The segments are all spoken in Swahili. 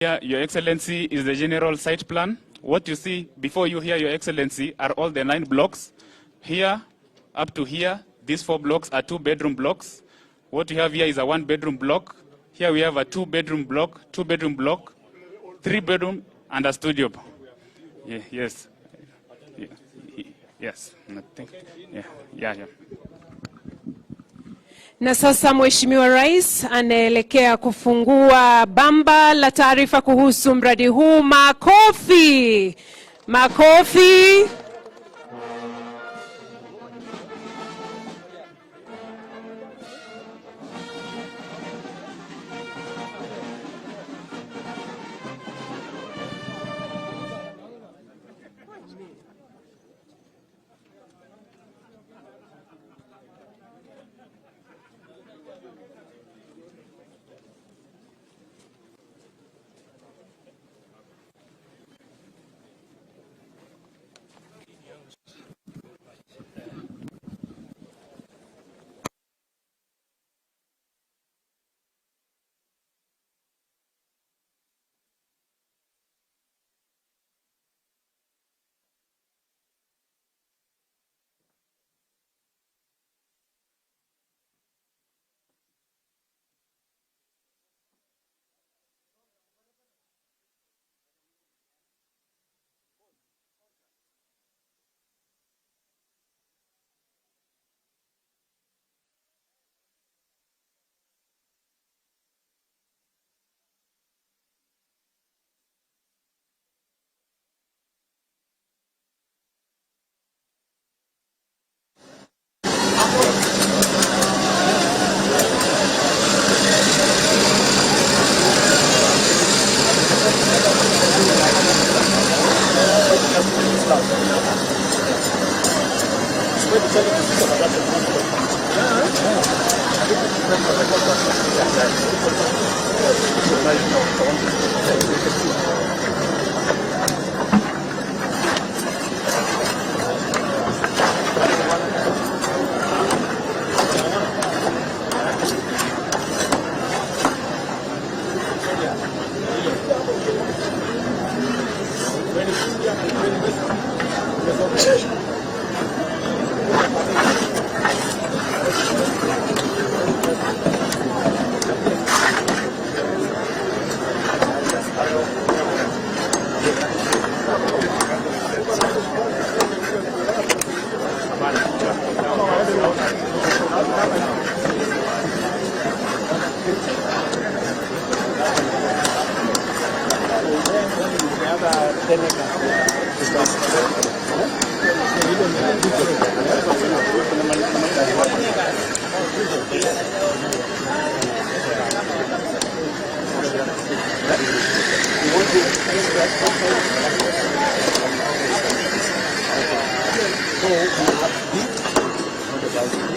Here, Your Excellency, is the general site plan. What you see before you here, Your Excellency, are all the 9 blocks. Here, up to here, these 4 blocks are 2-bedroom blocks. What you have here is a 1-bedroom block. Here we have a 2-bedroom block, 2-bedroom block, 3-bedroom, and a studio. Yeah, yes. Yeah, yes. Yeah. Na sasa Mheshimiwa Rais anaelekea kufungua bamba la taarifa kuhusu mradi huu. Makofi! Makofi!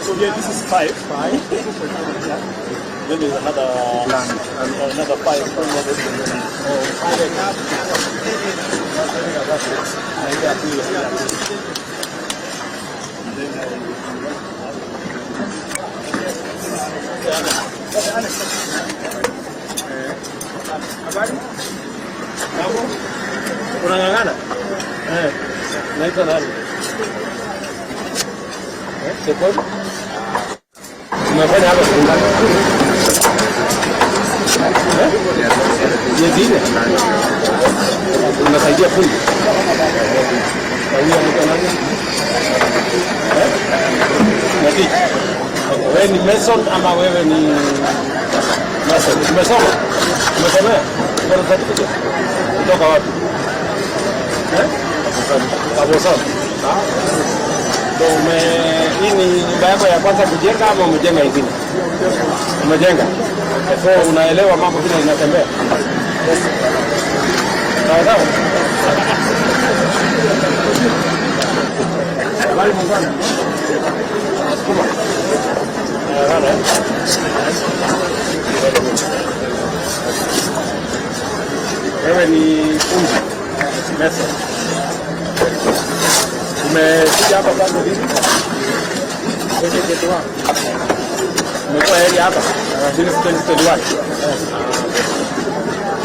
So yeah, this is 5. Then there's another 5. Unang'ang'ana? Naitwa nani? Sekond? Umefanya hapa kunda? Yezine? Unasaidia fundi? Kawia mtu nani? Nati? Wewe ni mason ama wewe ni mason? Umesoma? Umesomea? Kwa certificate? Kutoka wapi? Kabosani. Hii ni nyumba yako ya kwanza kujenga ama umejenga ingine? Umejenga? So unaelewa mambo vile inatembea? Sawa sawa? Habari mwanzo. Sukuma. Wewe ni fundi mesa. Umekuja hapa kwanza hivi? Kwenye kitu wapi? Umekuwa heri hapa? Since 2021.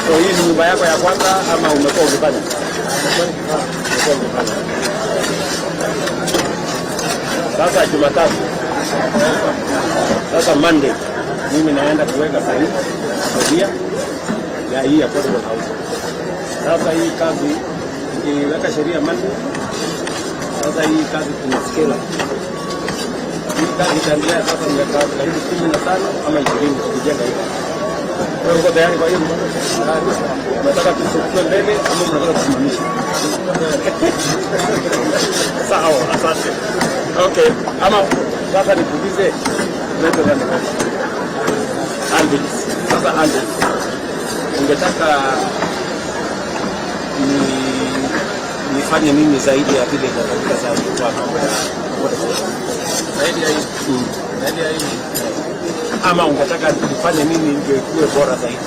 So hii ni nyumba yako ya kwanza ama umekuwa ukifanya? Sasa Jumatatu, sasa Monday, mimi naenda kuweka sahihi sheria ya hii affordable housing. Sasa hii kazi nikiweka sheria Monday, sasa hii kazi tunasikia. Hii kazi itaendelea sasa miaka karibu 15 ama 20 tukijenga hivi. Wewe uko tayari kwa hiyo? Unataka tusukue mbele ama unataka kusimamisha? Sawa, asante. Okay, ama sasa nikuulize method ya Andy. Sasa Andy, ungetaka nifanye nini zaidi ya vile katika sasa kwa mambo ya zaidi ya hii? Zaidi ya hii. Ama ungetaka nifanye nini ndio iwe bora zaidi?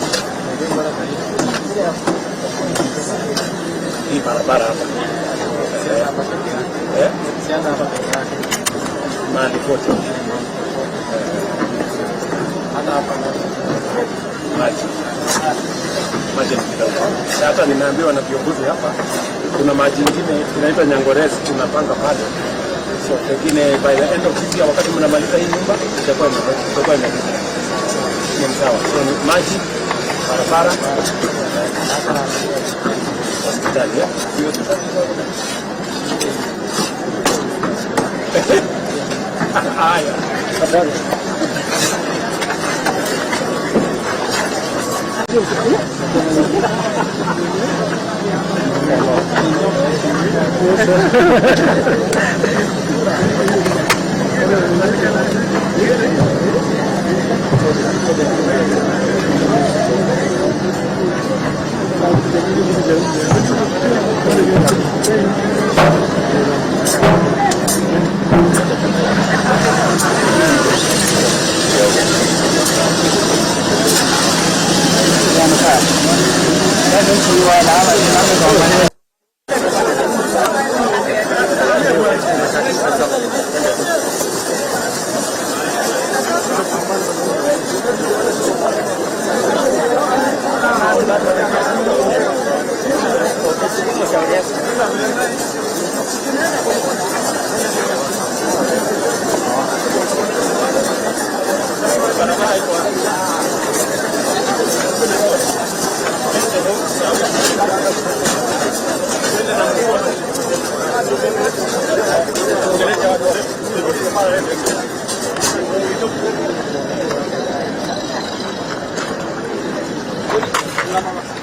Hii barabara hapa. Sianza hapa peke yake. Mahali kote. Hata hapa maji. Maji ni kidogo. Sasa nimeambiwa na viongozi hapa kuna maji ingine inaitwa Nyangorezi tunapanga pale. So pengine by the end of this year wakati mnamaliza hii nyumba itakuwa imefika. Ni sawa. So maji, barabara, hospitali ya. Haya. Tafadhali.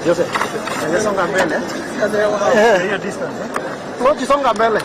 Jose, songa mbele. Hiyo distance. Songa mbele.